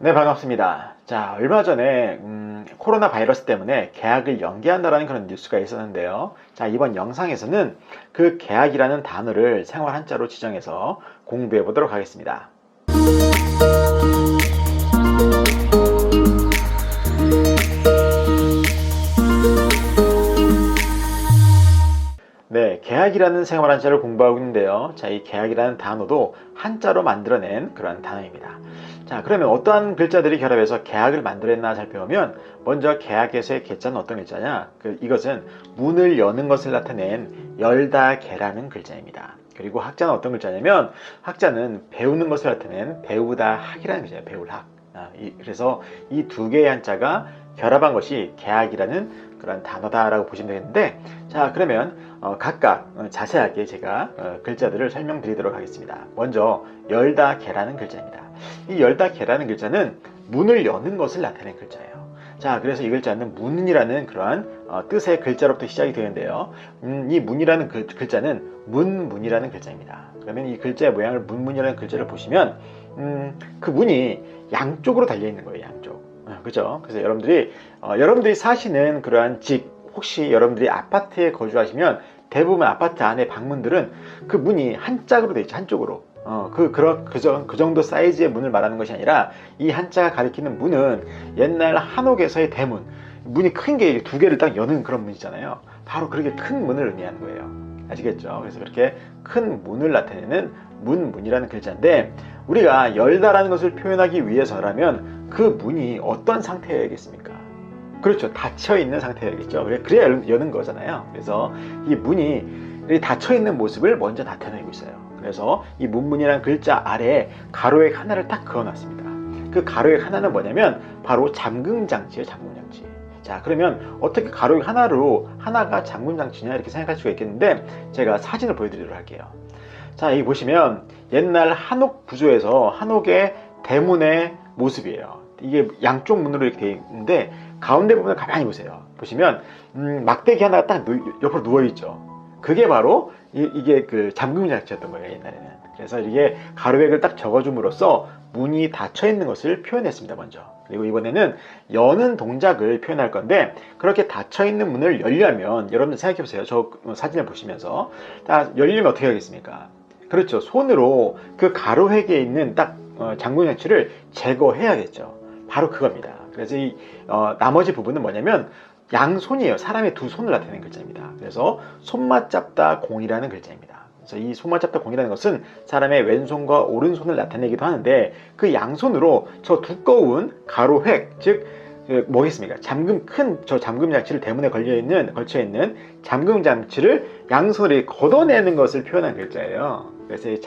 네, 반갑습니다. 자, 얼마 전에 코로나 바이러스 때문에 개학을 연기한다라는 그런 뉴스가 있었는데요. 자, 이번 영상에서는 그 개학이라는 단어를 생활 한자로 지정해서 공부해 보도록 하겠습니다. 네, 개학이라는 생활 한자를 공부하고 있는데요. 자, 이 개학이라는 단어도 한자로 만들어낸 그런 단어입니다. 자, 그러면 어떠한 글자들이 결합해서 개학을 만들어냈나 살펴보면, 먼저 개학에서의 개자는 어떤 글자냐? 이것은 문을 여는 것을 나타낸 열다 개라는 글자입니다. 그리고 학자는 어떤 글자냐면, 학자는 배우는 것을 나타낸 배우다 학이라는 글자예요. 배울학. 그래서 이 두 개의 한자가 결합한 것이 개학이라는 그런 단어다라고 보시면 되겠는데, 자, 그러면 각각 자세하게 제가 글자들을 설명드리도록 하겠습니다. 먼저 열다 개라는 글자입니다. 이 열다 개라는 글자는 문을 여는 것을 나타내는 글자예요. 자, 그래서 이 글자는 문이라는 그러한 뜻의 글자로부터 시작이 되는데요. 이 문이라는 글자는 문이라는 글자입니다. 그러면 이 글자의 모양을 문이라는 글자를 보시면 그 문이 양쪽으로 달려 있는 거예요. 양쪽. 그죠? 그래서 여러분들이 사시는 그러한 집, 혹시 여러분들이 아파트에 거주하시면 대부분 아파트 안에 방문들은 그 문이 한 짝으로 되어 있죠. 한쪽으로. 그 정도 사이즈의 문을 말하는 것이 아니라, 이 한자가 가리키는 문은 옛날 한옥에서의 대문, 문이 큰 게 두 개를 딱 여는 그런 문이잖아요. 바로 그렇게 큰 문을 의미하는 거예요. 아시겠죠? 그래서 그렇게 큰 문을 나타내는 문이라는 글자인데, 우리가 열다라는 것을 표현하기 위해서라면 그 문이 어떤 상태여야겠습니까? 그렇죠. 닫혀있는 상태여야겠죠. 그래야 여는 거잖아요. 그래서 이 문이 닫혀있는 모습을 먼저 나타내고 있어요. 그래서 이 문이라는 글자 아래에 가로액 하나를 딱 그어놨습니다. 그 가로액 하나는 뭐냐면 바로 잠금장치예요. 잠금장치. 자, 그러면 어떻게 가로액 하나가 잠금장치냐 이렇게 생각할 수가 있겠는데, 제가 사진을 보여드리도록 할게요. 자, 여기 보시면 옛날 한옥 구조에서 한옥의 대문의 모습이에요. 이게 양쪽 문으로 이렇게 되어 있는데, 가운데 부분을 가만히 보세요. 보시면 막대기 하나가 딱 옆으로 누워있죠. 그게 바로 이게 그 잠금장치였던 거예요, 옛날에는. 그래서 이게 가로액을 딱 적어줌으로써 문이 닫혀 있는 것을 표현했습니다, 먼저. 그리고 이번에는 여는 동작을 표현할 건데, 그렇게 닫혀 있는 문을 열려면 여러분들 생각해 보세요. 저 사진을 보시면서 열리면 어떻게 하겠습니까? 그렇죠. 손으로 그 가로획에 있는 딱 잠금장치를 제거해야겠죠. 바로 그겁니다. 그래서 이 나머지 부분은 뭐냐면 양손이에요. 사람의 두 손을 나타내는 글자입니다. 그래서 손맛 잡다 공이라는 글자입니다. 그래서 이 손맛 잡다 공이라는 것은 사람의 왼손과 오른손을 나타내기도 하는데, 그 양손으로 저 두꺼운 가로획, 즉 뭐겠습니까? 큰 저 잠금장치를 대문에 걸쳐있는 잠금장치를 양손으로 걷어내는 것을 표현한 글자예요. 그래서 이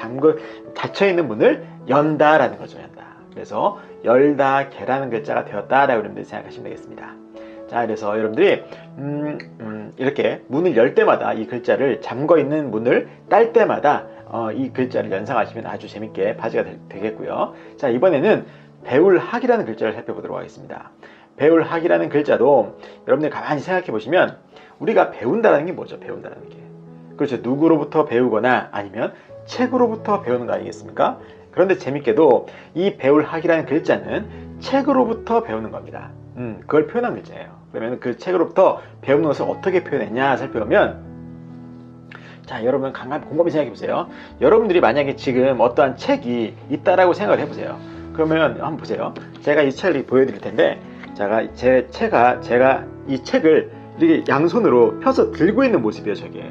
닫혀있는 문을 연다라는 거죠. 연다. 그래서 열다 개라는 글자가 되었다라고 여러분들이 생각하시면 되겠습니다. 자, 그래서 여러분들이 이렇게 문을 열 때마다, 이 글자를 잠궈있는 문을 딸 때마다 이 글자를 연상하시면 아주 재밌게 파지가 되겠고요. 자, 이번에는 배울학이라는 글자를 살펴보도록 하겠습니다. 배울학이라는 글자도 여러분들 가만히 생각해 보시면, 우리가 배운다는 게 뭐죠? 배운다는 게, 그렇죠. 누구로부터 배우거나 아니면 책으로부터 배우는 거 아니겠습니까? 그런데 재밌게도 이 배울학이라는 글자는 책으로부터 배우는 겁니다. 그걸 표현한 글자예요. 그러면 그 책으로부터 배우는 것을 어떻게 표현했냐 살펴보면, 자, 여러분 곰곰이 생각해 보세요. 여러분들이 만약에 지금 어떠한 책이 있다라고 생각을 해보세요. 그러면 한번 보세요. 제가 이 책을 보여드릴 텐데, 제가 이 책을 이렇게 양손으로 펴서 들고 있는 모습이에요. 저게.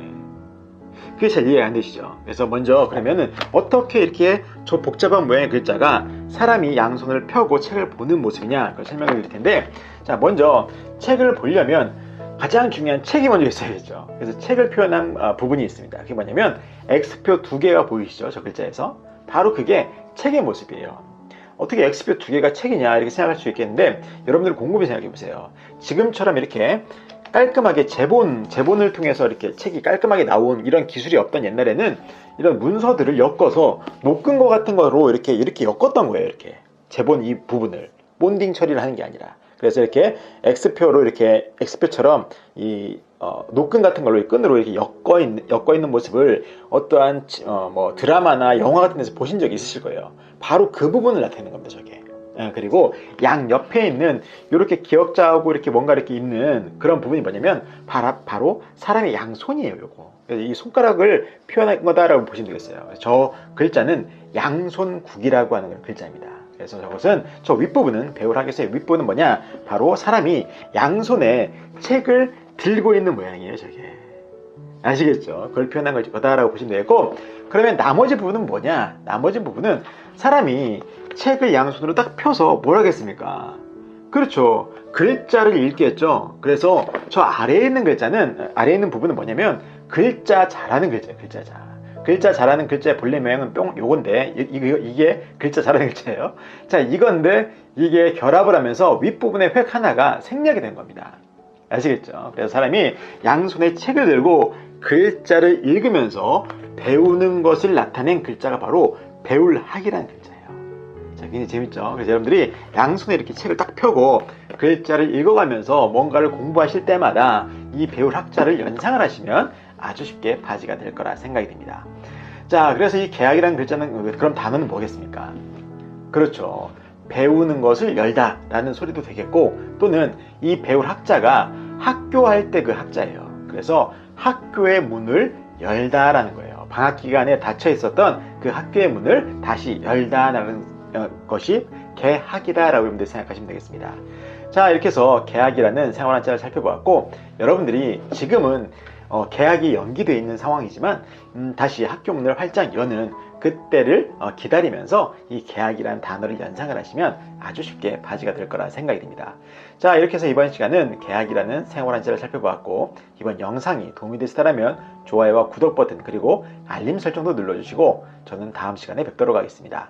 그게 잘 이해가 안 되시죠? 그래서 먼저 그러면은 어떻게 이렇게 저 복잡한 모양의 글자가 사람이 양손을 펴고 책을 보는 모습이냐, 그걸 설명을 드릴 텐데, 자, 먼저 책을 보려면 가장 중요한 책이 먼저 있어야겠죠. 그래서 책을 표현한 부분이 있습니다. 그게 뭐냐면 X표 두 개가 보이시죠? 저 글자에서. 바로 그게 책의 모습이에요. 어떻게 X표 두 개가 책이냐 이렇게 생각할 수 있겠는데, 여러분들 곰곰이 생각해 보세요. 지금처럼 이렇게 깔끔하게 제본을 통해서 이렇게 책이 깔끔하게 나온 이런 기술이 없던 옛날에는 이런 문서들을 엮어서 녹근 거 같은 거로 이렇게 엮었던 거예요. 이렇게 제본 이 부분을 본딩 처리를 하는 게 아니라. 그래서 이렇게 X표처럼 이 녹근 같은 걸로 끈으로 이렇게 엮어 있는 모습을 어떠한 뭐 드라마나 영화 같은 데서 보신 적이 있으실 거예요. 바로 그 부분을 나타내는 겁니다. 저게. 그리고 양 옆에 있는 이렇게 기역자하고 이렇게 뭔가 이렇게 있는 그런 부분이 뭐냐면 바로 사람의 양손이에요. 요거. 이 손가락을 표현한 거다라고 보시면 되겠어요. 저 글자는 양손국이라고 하는 글자입니다. 그래서 저것은 저 윗부분은 배울하겠어요. 윗부분은 뭐냐? 바로 사람이 양손에 책을 들고 있는 모양이에요. 저게. 아시겠죠? 그걸 표현한 거다라고 보시면 되겠고, 그러면 나머지 부분은 뭐냐? 나머지 부분은 사람이 책을 양손으로 딱 펴서 뭘 하겠습니까? 그렇죠. 글자를 읽겠죠. 그래서 저 아래에 있는 글자는, 아래에 있는 부분은 뭐냐면 글자자라는 글자예요. 글자자. 글자자라는 글자의 본래 모양은 요건데 이게 글자자라는 글자예요. 자, 이건데 이게 결합을 하면서 윗부분의 획 하나가 생략이 된 겁니다. 아시겠죠? 그래서 사람이 양손에 책을 들고 글자를 읽으면서 배우는 것을 나타낸 글자가 바로 배울학이라는 글자예요. 자, 굉장히 재밌죠? 그래서 여러분들이 양손에 이렇게 책을 딱 펴고 글자를 읽어가면서 뭔가를 공부하실 때마다 이 배울학자를 연상을 하시면 아주 쉽게 바지가 될 거라 생각이 됩니다. 자, 그래서 이 개학이라는 글자는, 그럼 단어는 뭐겠습니까? 그렇죠. 배우는 것을 열다 라는 소리도 되겠고, 또는 이 배울 학자가 학교할 때 그 학자예요. 그래서 학교의 문을 열다 라는 거예요. 방학 기간에 닫혀 있었던 그 학교의 문을 다시 열다 라는 것이 개학이다 라고 여러분들이 생각하시면 되겠습니다. 자, 이렇게 해서 개학이라는 생활한자를 살펴보았고, 여러분들이 지금은 개학이 연기되어 있는 상황이지만 다시 학교 문을 활짝 여는 그때를 기다리면서 이 개학이라는 단어를 연상을 하시면 아주 쉽게 바지가 될 거라 생각이 듭니다. 자, 이렇게 해서 이번 시간은 개학이라는 생활한자를 살펴보았고, 이번 영상이 도움이 되시다면 좋아요와 구독 버튼 그리고 알림 설정도 눌러주시고, 저는 다음 시간에 뵙도록 하겠습니다.